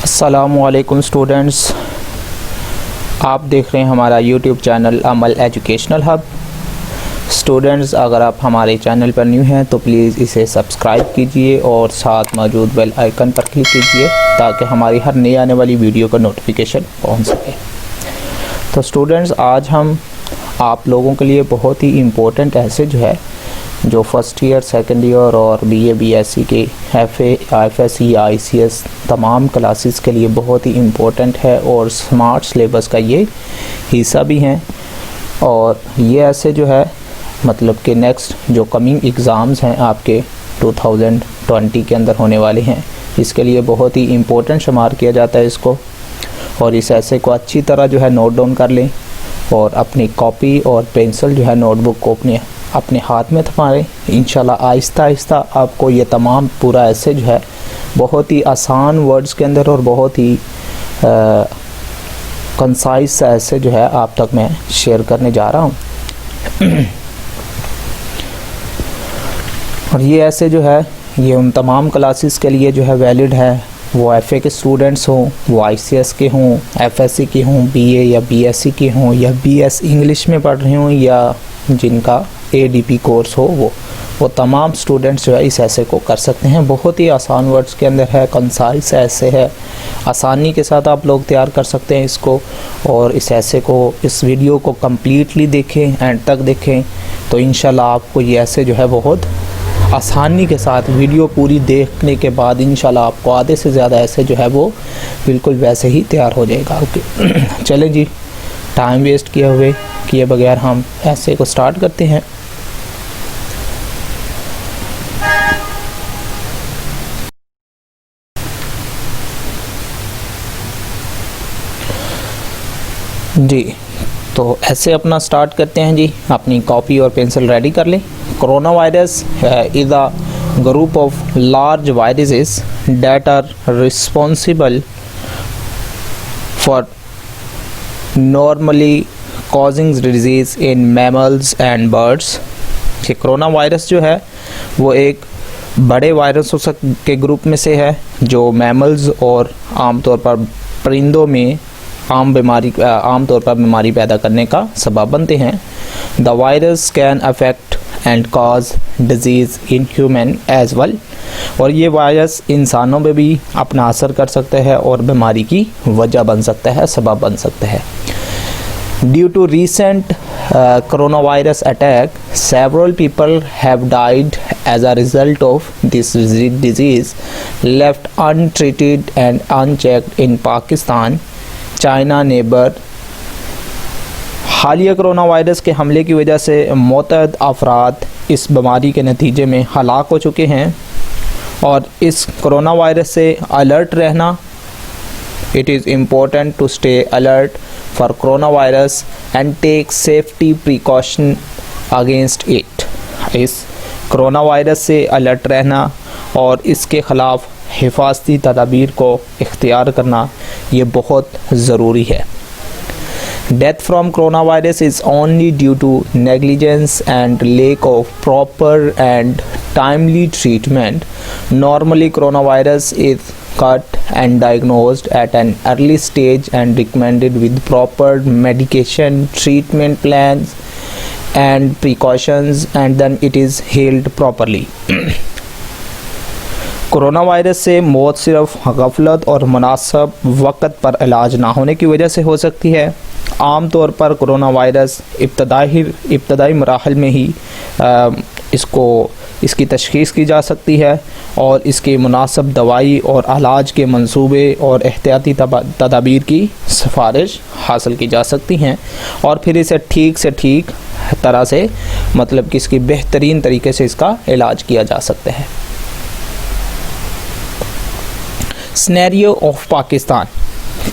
अस्सलामुअलैकुम स्टूडेंट्स, आप देख रहे हैं हमारा यूट्यूब चैनल अमल एजुकेशनल हब। स्टूडेंट्स, अगर आप हमारे चैनल पर न्यू हैं तो प्लीज़ इसे सब्सक्राइब कीजिए और साथ मौजूद बेल आइकन पर क्लिक कीजिए ताकि हमारी हर नई आने वाली वीडियो का नोटिफिकेशन पहुंच सके। तो स्टूडेंट्स, आज हम आप लोगों के लिए बहुत ही इम्पोर्टेंट ऐसे जो फर्स्ट ईयर, सेकंड ईयर और बीए, बीएससी के एफए, एफएससी, आईसीएस तमाम क्लासेस के लिए बहुत ही इम्पोर्टेंट है और स्मार्ट सिलेबस का ये हिस्सा भी हैं। और ये ऐसे मतलब कि नेक्स्ट जो कमिंग एग्ज़ाम्स हैं आपके 2020 के अंदर होने वाले हैं, इसके लिए बहुत ही इम्पोर्टेंट शुमार किया जाता है इसको। और इस ऐसे को अच्छी तरह नोट डाउन कर लें और अपनी कॉपी और पेंसिल नोटबुक को अपने हाथ में थमाएं। इंशाल्लाह आहिस्ता आहिस्ता आपको ये तमाम पूरा ऐसे बहुत ही आसान वर्ड्स के अंदर और बहुत ही कंसाइज ऐसे आप तक मैं शेयर करने जा रहा हूँ। और ये ऐसे ये उन तमाम क्लासेस के लिए वैलिड है, वो एफए के स्टूडेंट्स हों, वो आईसीएस के हों, एफएससी के हों, बीए या बीएससी के हों, या बीएस इंग्लिश में पढ़ रहे हों, या जिनका एडीपी कोर्स हो, वो तमाम स्टूडेंट्स इस ऐसे को कर सकते हैं। बहुत ही आसान वर्ड्स के अंदर है, कंसाइज ऐसे है, आसानी के साथ आप लोग तैयार कर सकते हैं इसको। और इस ऐसे को, इस वीडियो को कम्प्लीटली देखें, एंड तक देखें, तो इंशाल्लाह आपको ये ऐसे बहुत आसानी के साथ वीडियो पूरी देखने के बाद इंशाल्लाह आपको आधे से ज़्यादा ऐसे वो बिल्कुल वैसे ही तैयार हो जाएगा। ओके, चलें जी, टाइम वेस्ट किए बगैर हम ऐसे को स्टार्ट करते हैं। जी, तो ऐसे अपना स्टार्ट करते हैं जी। अपनी कॉपी और पेंसिल रेडी कर लें। Corona virus is a group of large viruses that are responsible for normally causing disease in mammals and birds. कि कोरोना वायरस वो एक बड़े वायरसों के ग्रुप में से है जो मैमल्स और आमतौर पर परिंदों में आमतौर पर बीमारी पैदा करने का सबब बनते हैं। The virus can affect and cause disease in human as well. और ये वायरस इंसानों पे भी अपना असर कर सकता है और बीमारी की वजह बन सकता है, सबब बन सकता है। Due to recent coronavirus attack, several people have died as a result of this disease, left untreated and unchecked in Pakistan, China neighbor। हालिया कोरोना वायरस के हमले की वजह से मुतअद्दिद अफराद इस बीमारी के नतीजे में हलाक हो चुके हैं। और इस कोरोना वायरस से अलर्ट रहना, it is important to stay alert for coronavirus and take safety precaution against it। इस कोरोना वायरस से अलर्ट रहना और इसके ख़िलाफ़ हिफाजती तदाबीर को इख्तियार करना ये बहुत ज़रूरी है। Death from coronavirus is only due to negligence and lack of proper and timely treatment. Normally, coronavirus is caught and diagnosed at an early stage and recommended with proper medication, treatment plans and precautions, and then it is healed properly। Corona virus से मौत सिर्फ गफलत और मुनासिब वक़्त पर इलाज ना होने की वजह से हो सकती है। आम तौर पर कोरोना वायरस इब्तदाई मराहल में ही इसकी तशख़ीस की जा सकती है और इसके मुनासिब दवाई और इलाज के मंसूबे और एहतियाती तदाबीर की सिफारिश हासिल की जा सकती हैं। और फिर इसे ठीक से ठीक तरह से मतलब कि इसकी बेहतरीन तरीके से इसका इलाज किया जा सकता है। सिनेरियो ऑफ पाकिस्तान,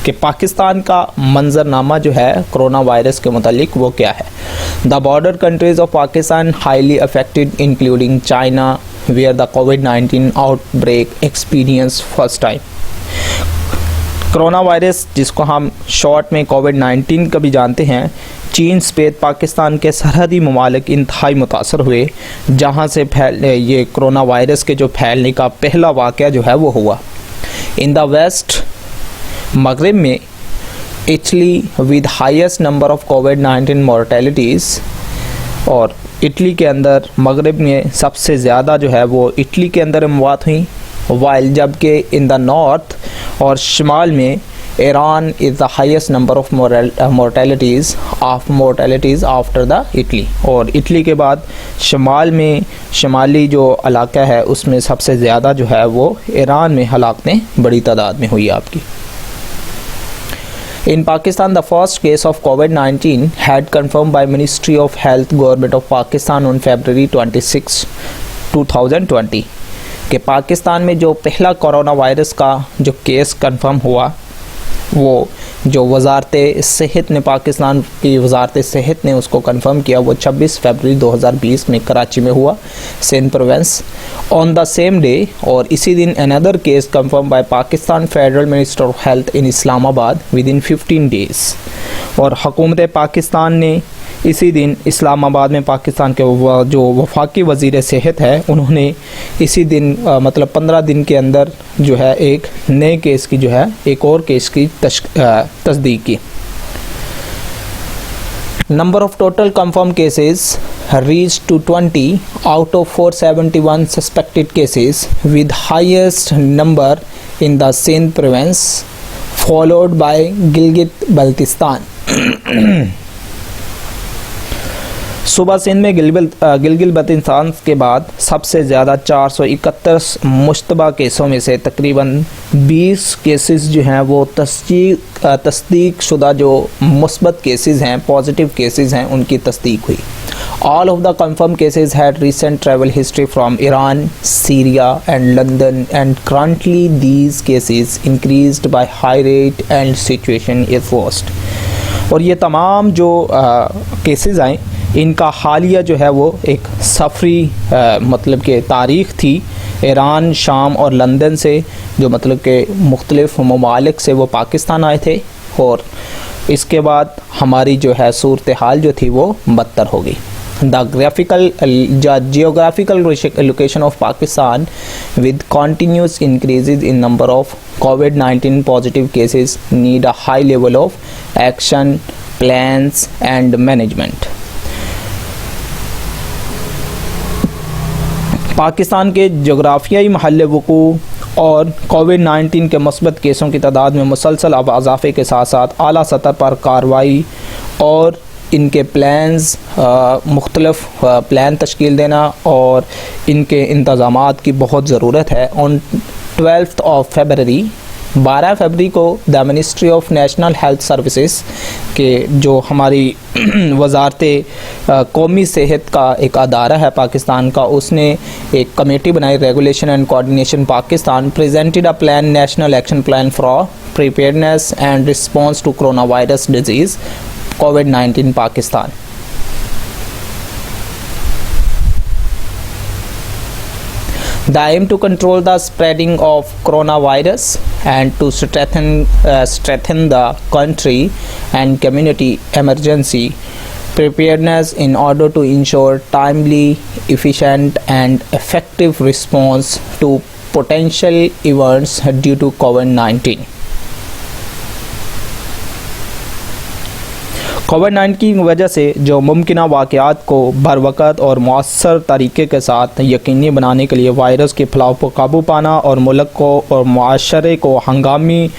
कि पाकिस्तान का मंजरनामा कोरोना वायरस के मुतालिक वो क्या है। The border countries of Pakistan highly affected including China where the कोविड-19 outbreak experience first time. Corona virus, जिसको हम शॉर्ट में कोविड-19 का भी जानते हैं, चीन समेत पाकिस्तान के सरहदी ममालिक इंतहाई मुतासर हुए, जहाँ से ये कोरोना वायरस के फैलने का पहला वाक़या वो हुआ। इन द वेस्ट मगरिब में Italy with highest number of कोविड-19 मॉर्टेलिटीज़, और इटली के अंदर मगरिब में सबसे ज़्यादा जो है वो इटली के अंदर मौत हुई, वाइल जबकि इन द नॉर्थ और शिमाल में Iran is the highest number of mortalities after the Italy, और इटली के बाद शिमाल में शिमाली जो इलाका है उसमें सबसे ज़्यादा जो है वो ईरान में हलाकतें बड़ी तादाद में हुई आपकी। In Pakistan, the first case of COVID-19 had confirmed by Ministry of Health, Government of Pakistan on February 26, 2020 कि पाकिस्तान में जो पहला कोरोना वायरस का जो केस कंफर्म हुआ वो जो वजारत सेहत ने, पाकिस्तान की वजारत सेहत ने उसको कंफर्म किया, वो 26 फरवरी 2020 में कराची में हुआ, Sindh province on the same day. और इसी दिन another case confirm by Pakistan federal minister of health in Islamabad within 15 days. और हुकूमत पाकिस्तान ने इसी दिन इस्लामाबाद में पाकिस्तान के जो वफाकी वज़ीर सेहत है उन्होंने इसी दिन मतलब 15 दिन के अंदर जो है एक नए केस की जो है एक और केस की तस्दीक की। Number of total confirm cases reach to 20 out of 471 suspected cases with highest number in the Sindh province followed by Gilgit Baltistan. सुबह सिंध में गिलगित बल्तिस्तान के बाद सबसे ज़्यादा 431 मुश्तबा केसों में से तकरीबन 20 केसेस जो हैं वो तस्दीक शुदा जो मुस्बत केसेस हैं, पॉजिटिव केसेस हैं, उनकी तस्दीक हुई। All of the confirmed cases had recent travel history from Iran, Syria and London, and currently these cases increased by high rate and situation is worst। और ये तमाम जो केसेस आए इनका हालिया जो है वो एक सफरी मतलब के तारीख़ थी ईरान, शाम और लंदन से, जो मतलब के मुख्तलिफ ममालिक से वो पाकिस्तान आए थे, और इसके बाद हमारी जो है सूरत हाल जो थी वो बदतर हो गई। The geographical location of Pakistan with continuous increases in number of COVID-19 positive cases need a high level of action, plans and management। Pakistan के जोग्राफियाई महल वक़ू और कोविड-19 के मुस्बत केसों की तादाद में मुसलसल इजाफ़े के साथ साथ आला सतह पर कार्रवाई और इनके प्लान्स मुख्तलिफ प्लान तश्कील देना और इनके इंतज़ामात की बहुत ज़रूरत है। ऑन 12 फरवरी को the ministry of national health services के जो हमारी वजारत कौमी सेहत का एक अदारा है पाकिस्तान का, उसने एक कमेटी बनाई, regulation and coordination Pakistan, presented a plan, national action plan for preparedness and response to corona virus disease COVID-19 Pakistan। The aim to control the spreading of coronavirus and to strengthen the country and community emergency preparedness in order to ensure timely, efficient and effective response to potential events due to COVID-19। कोविड-19 की वजह से जो मुमकिना वाक़यात को बरवक़्त और मौसर तरीके के साथ यकीनी बनाने के लिए वायरस के फैलाव पर काबू पाना और मुल्क को और माशरे को हंगामी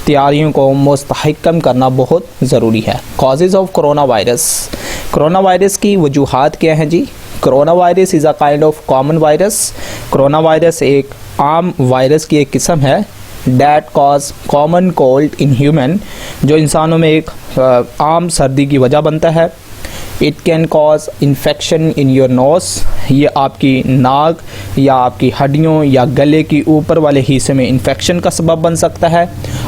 तैयारियों को मुस्तहकम करना बहुत ज़रूरी है। कॉजेज़ ऑफ कोरोना वायरस की वजूहात क्या हैं जी? Corona virus is a kind of common virus. Corona virus एक आम वायरस की एक किस्म है that cause common cold in human, जो इंसानों में एक आम सर्दी की वजह बनता है। It can cause infection in your nose, ये आपकी नाक या आपकी हड्डियों या गले की ऊपर वाले हिस्से में इन्फेक्शन का सबब बन सकता है।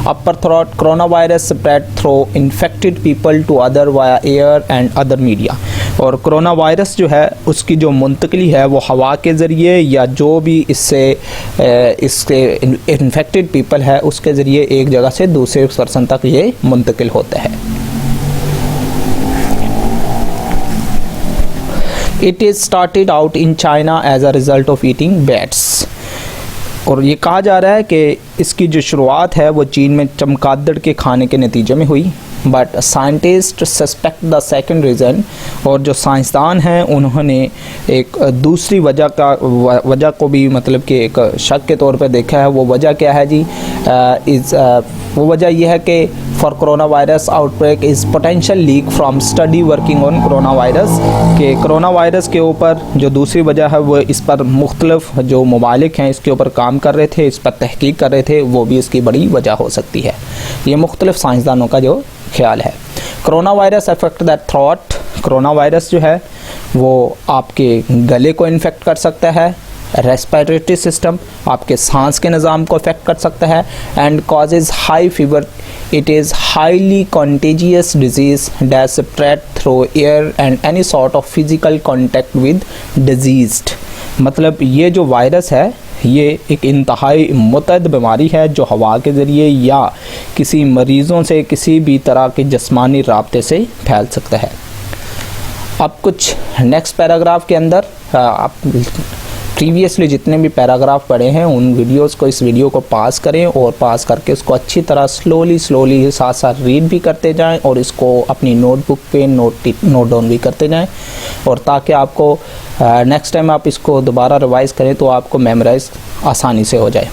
Upper throat corona virus spread through infected people to other via air and other media. और कोरोना वायरस जो है उसकी जो मुंतकली है वो हवा के ज़रिए या जो भी इससे इन्फेक्टेड पीपल है उसके ज़रिए एक जगह से दूसरे पर्सन तक ये मुंतकिल होता है। It is started out in China as a result of eating bats। और ये कहा जा रहा है कि इसकी जो शुरुआत है वो चीन में चमगादड़ के खाने के नतीजे में हुई, but scientist suspect the second reason. और जो साइंसदान हैं उन्होंने एक दूसरी वजह को भी मतलब कि एक शक के तौर पे देखा है। वो वजह क्या है जी? वो वजह यह है कि for corona virus outbreak is potential leak from study working on corona virus, कि कोरोना वायरस के ऊपर जो दूसरी वजह है वो इस पर मुख्तलिफ जो ममालिक हैं इसके ऊपर काम कर रहे थे, इस पर तहकीक कर रहे थे, वो भी इसकी बड़ी वजह हो सकती है। ये मुख्तलिफ साइंसदानों का जो ख्याल है। Corona virus affect the throat, corona virus जो है वो आपके गले को इन्फेक्ट कर सकता है, रेस्पिरेटरी सिस्टम आपके सांस के निज़ाम को अफेक्ट कर सकता है, and causes high fever. It is highly contagious disease that spread through air and any sort of physical contact with diseased. मतलब ये जो वायरस है ये एक इंतहाई मुतअद्द बीमारी है जो हवा के ज़रिए या किसी मरीज़ों से किसी भी तरह के जिस्मानी राब्ते से फैल सकता है। अब कुछ नेक्स्ट पैराग्राफ के अंदर आप प्रीवियसली जितने भी पैराग्राफ पढ़े हैं उन वीडियोस को, इस वीडियो को पास करें और पास करके उसको अच्छी तरह स्लोली साथ साथ रीड भी करते जाएं और इसको अपनी नोटबुक पे नोट डाउन भी करते जाएं, और ताकि आपको नेक्स्ट टाइम आप इसको दोबारा रिवाइज़ करें तो आपको मेमोराइज आसानी से हो जाए।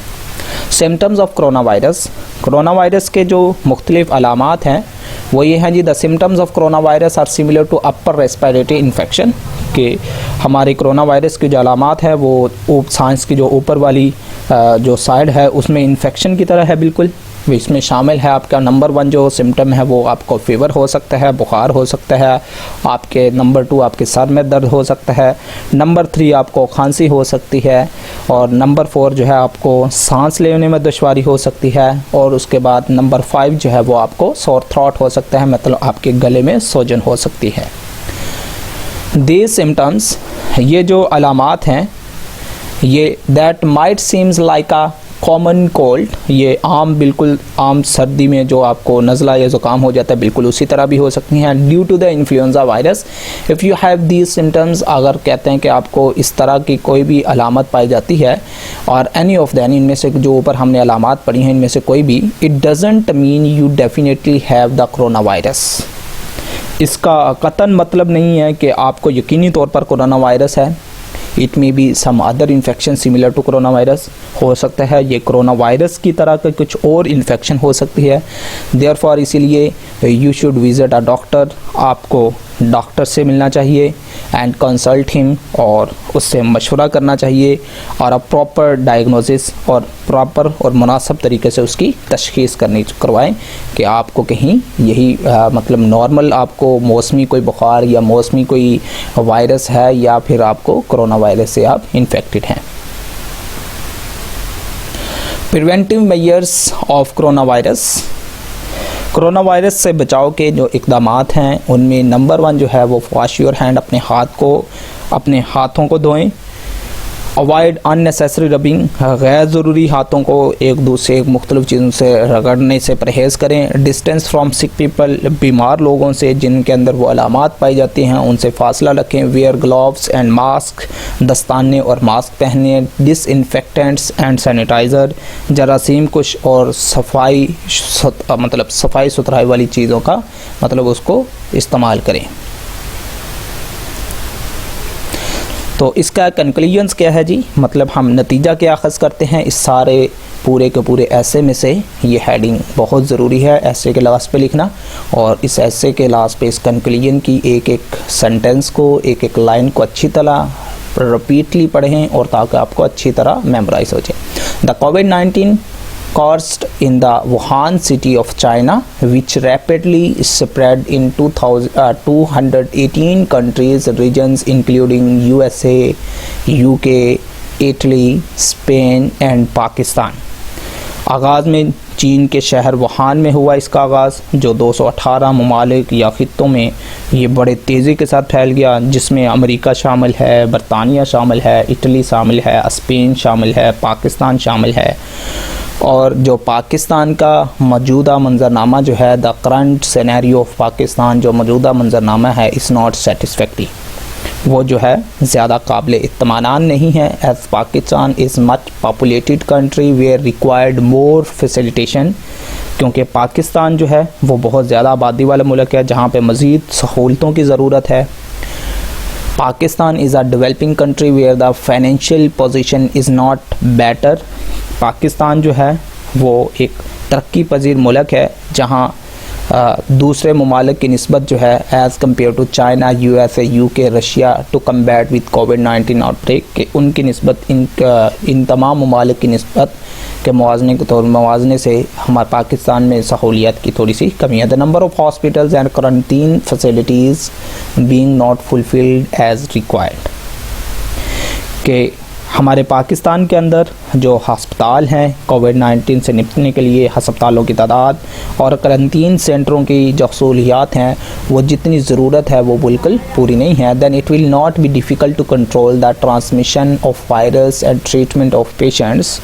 Symptoms of corona virus, corona virus के जो मुख्तलिफ अलामात हैं वो ये हैं जी। The symptoms of corona virus are similar to upper respiratory infection, कि हमारे कोरोना वायरस की जो अलामात है वो सांस की जो ऊपर वाली जो साइड है उसमें इन्फेक्शन की तरह है बिल्कुल। इसमें शामिल है आपका नंबर 1 जो सिम्टम है वो आपको फीवर हो सकता है, बुखार हो सकता है, आपके नंबर 2 आपके सर में दर्द हो सकता है, नंबर 3 आपको खांसी हो सकती है, और नंबर 4 जो है आपको सांस लेने में दुश्वारी हो सकती है, और उसके बाद नंबर 5 जो है वो आपको सोर थ्रोट हो सकता है, मतलब आपके गले में सोजन हो सकती है। दीज सिम्टम्स, ये जो अलामात हैं ये that might seems like a common cold, ये बिल्कुल आम सर्दी में जो आपको नज़ला या ज़ुकाम हो जाता है बिल्कुल उसी तरह भी हो सकती हैं। Due to the influenza virus if you have these symptoms, अगर कहते हैं कि आपको इस तरह की कोई भी अलामत पाई जाती है और एनी ऑफ दैन, इनमें से जो ऊपर हमने अलामात पढ़ी हैं इनमें से कोई भी, it doesn't mean you definitely have the corona virus. इसका कतन मतलब नहीं है कि आपको यकीनी तौर पर कोरोना वायरस है। It may be some other infection similar to corona virus, हो सकता है ये कोरोना वायरस की तरह का कुछ और इन्फेक्शन हो सकती है। देयरफॉर इसीलिए you should visit a doctor, आपको डॉक्टर से मिलना चाहिए एंड कंसल्ट हिम, और उससे मशवरा करना चाहिए और अ प्रॉपर डायग्नोसिस और प्रॉपर और मुनासिब तरीके से उसकी तशख़ीस करवाएं कि आपको कहीं यही मतलब नॉर्मल आपको मौसमी कोई बुखार या मौसमी कोई वायरस है या फिर आपको कोरोना वायरस से आप इन्फेक्टेड हैं। Preventive measures of corona virus, corona virus से बचाव के जो इक़दामात हैं उनमें नंबर 1 जो है वो वॉश योर हैंड, अपने हाथों को धोएं। अवॉइड अननेसेसरी रबिंग, गैर ज़रूरी हाथों को एक दूसरे मुख्तलिफ चीज़ों से रगड़ने से परहेज़ करें। डिस्टेंस फ्राम सिक पीपल, बीमार लोगों से जिनके अंदर वो अलामात पाई जाती हैं उनसे फासला रखें। वेयर ग्लव्स एंड मास्क, दस्ताने और मास्क पहने। डिसइंफेक्टेंट्स एंड सैनिटाइज़र, जरासीम कुश और सफाई सुथराई वाली चीज़ों का मतलब उसको इस्तेमाल करें। तो इसका कंक्लूजन्स क्या है जी, मतलब हम नतीजा क्या अख़ज़ करते हैं इस सारे पूरे के पूरे ऐसे में से। ये हेडिंग बहुत ज़रूरी है ऐसे के लास्ट पे लिखना, और इस ऐसे के लास्ट पे इस कंक्लूजन की एक एक सेंटेंस को, एक एक लाइन को अच्छी तरह रिपीटली पढ़ें और ताकि आपको अच्छी तरह मेमोराइज हो जाए। The covid caused in the Wuhan city of China, which rapidly spread in 218 countries, regions including USA, UK, Italy, Spain and Pakistan। आगाज़ में चीन के शहर वुहान में हुआ इसका आगाज़, जो 218 ममालिक या ख़ित्तों में ये बड़े तेज़ी के साथ फैल गया, जिसमें अमेरिका शामिल है, बरतानिया शामिल है, इटली शामिल है, स्पेन शामिल है, पाकिस्तान शामिल है। और जो पाकिस्तान का मौजूदा मंजरनामा जो है, the current scenario of Pakistan, जो मौजूदा मंजरनामा है, इज़ नॉट सेटिस्फैक्टरी, वो जो है ज़्यादा काबिल इत्मीनान नहीं है, as Pakistan is much populated country where required more facilitation, क्योंकि पाकिस्तान जो है वो बहुत ज़्यादा आबादी वाला मुल्क है जहाँ पे मज़ीद सहूलतों की ज़रूरत है। Pakistan is a developing country where the financial position is not better. Pakistan जो है वो एक तरक्की पजीर मुल्क है जहाँ दूसरे ममालिक की निस्बत जो है as compare to China, USA, UK, Russia to combat with कोविड-19 आउटब्रेक के उनकी निस्बत इन तमाम ममालिक की निस्बत के मुवाज़ने से हमारे पाकिस्तान में सहूलियत की थोड़ी सी कमी है। The number of hospitals and quarantine facilities being not fulfilled as required, के हमारे पाकिस्तान के अंदर जो हस्पताल हैं कोविड-19 से निपटने के लिए, हस्पतालों की तादाद और क्वारंटीन सेंटरों की जो सहूलियात हैं वो जितनी ज़रूरत है वो बिल्कुल पूरी नहीं है। Then it will not be difficult to control the transmission of virus and treatment of patients.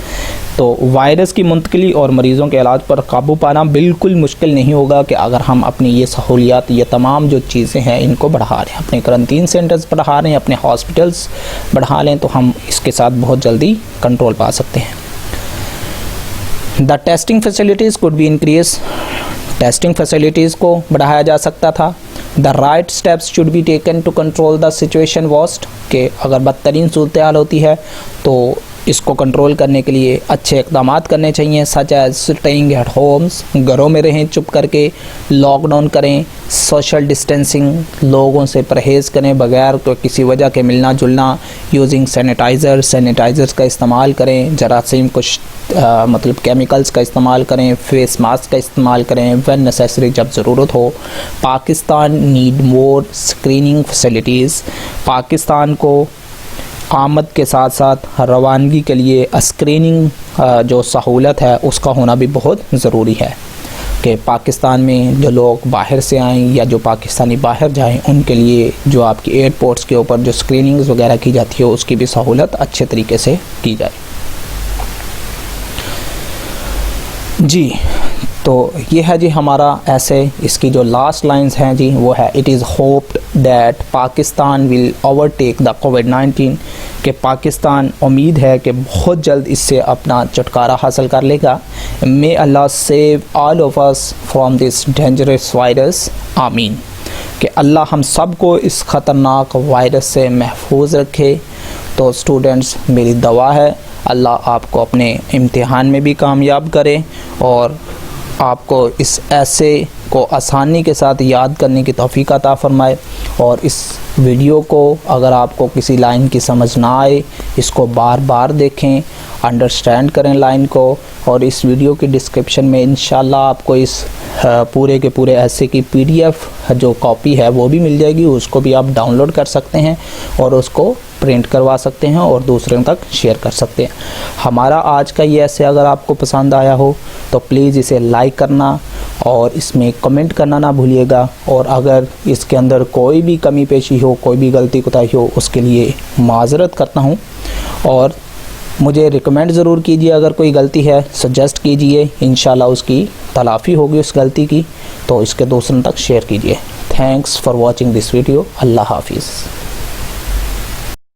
तो वायरस की मुंतकिली और मरीज़ों के इलाज पर काबू पाना बिल्कुल मुश्किल नहीं होगा कि अगर हम अपनी ये सहूलियात, ये तमाम जो चीज़ें हैं इनको बढ़ा लें, अपने क्वारंटीन सेंटर्स बढ़ा लें, अपने हॉस्पिटल्स बढ़ा लें, तो हम इसके साथ बहुत जल्दी कंट्रोल पा सकते हैं। The testing facilities could be increase, testing facilities को बढ़ाया जा सकता था। The right steps should be taken to control the situation worst, के अगर बदतरीन सूरत हाल होती है तो इसको कंट्रोल करने के लिए अच्छे इक़दाम करने चाहिए, such as staying at homes, घरों में रहें चुप करके, लॉकडाउन करें, सोशल डिस्टेंसिंग, लोगों से परहेज़ करें बगैर तो किसी वजह के मिलना जुलना, यूजिंग सैनिटाइज़र्स का इस्तेमाल करें, जरासीम कुछ मतलब केमिकल्स का इस्तेमाल करें, फेस मास्क का इस्तेमाल करें व्हेन नेसेसरी, जब ज़रूरत हो। Pakistan need more screening facilities, Pakistan को आमद के साथ साथ रवानगी के लिए स्क्रीनिंग जो सहूलत है उसका होना भी बहुत ज़रूरी है, कि पाकिस्तान में जो लोग बाहर से आएँ या जो पाकिस्तानी बाहर जाएं उनके लिए जो आपकी एयरपोर्ट्स के ऊपर जो स्क्रीनिंग्स वगैरह की जाती है उसकी भी सहूलत अच्छे तरीके से की जाए। जी तो ये है जी हमारा ऐसे, इसकी जो लास्ट लाइंस हैं जी वो है, it is hoped that Pakistan will overtake the कोविड-19, कि पाकिस्तान उम्मीद है कि बहुत जल्द इससे अपना छुटकारा हासिल कर लेगा। मे अल्लाह save all of us from this dangerous virus, आमीन, कि अल्लाह हम सब को इस ख़तरनाक वायरस से महफूज रखे। तो स्टूडेंट्स मेरी दुआ है अल्लाह आपको अपने इम्तिहान में भी कामयाब करे और आपको इस ऐसे को आसानी के साथ याद करने की तौफीक अता फ़रमाए। और इस वीडियो को अगर आपको किसी लाइन की समझ ना आए, इसको बार बार देखें, अंडरस्टैंड करें लाइन को, और इस वीडियो की डिस्क्रिप्शन में इंशाल्लाह आपको इस पूरे के पूरे ऐसे की PDF जो कॉपी है वो भी मिल जाएगी, उसको भी आप डाउनलोड कर सकते हैं और उसको प्रिंट करवा सकते हैं और दूसरों तक शेयर कर सकते हैं। हमारा आज का ये ऐसे अगर आपको पसंद आया हो तो प्लीज़ इसे लाइक करना और इसमें कमेंट करना ना भूलिएगा, और अगर इसके अंदर कोई भी कमी पेशी हो, कोई भी गलती कोताही हो, उसके लिए माज़रत करता हूँ। और मुझे रिकमेंड ज़रूर कीजिए, अगर कोई गलती है सजेस्ट कीजिए, इंशाल्लाह उसकी तलाफ़ी होगी उस गलती की, तो इसके दोस्तों तक शेयर कीजिए। Thanks for watching this video. अल्लाह हाफिज़।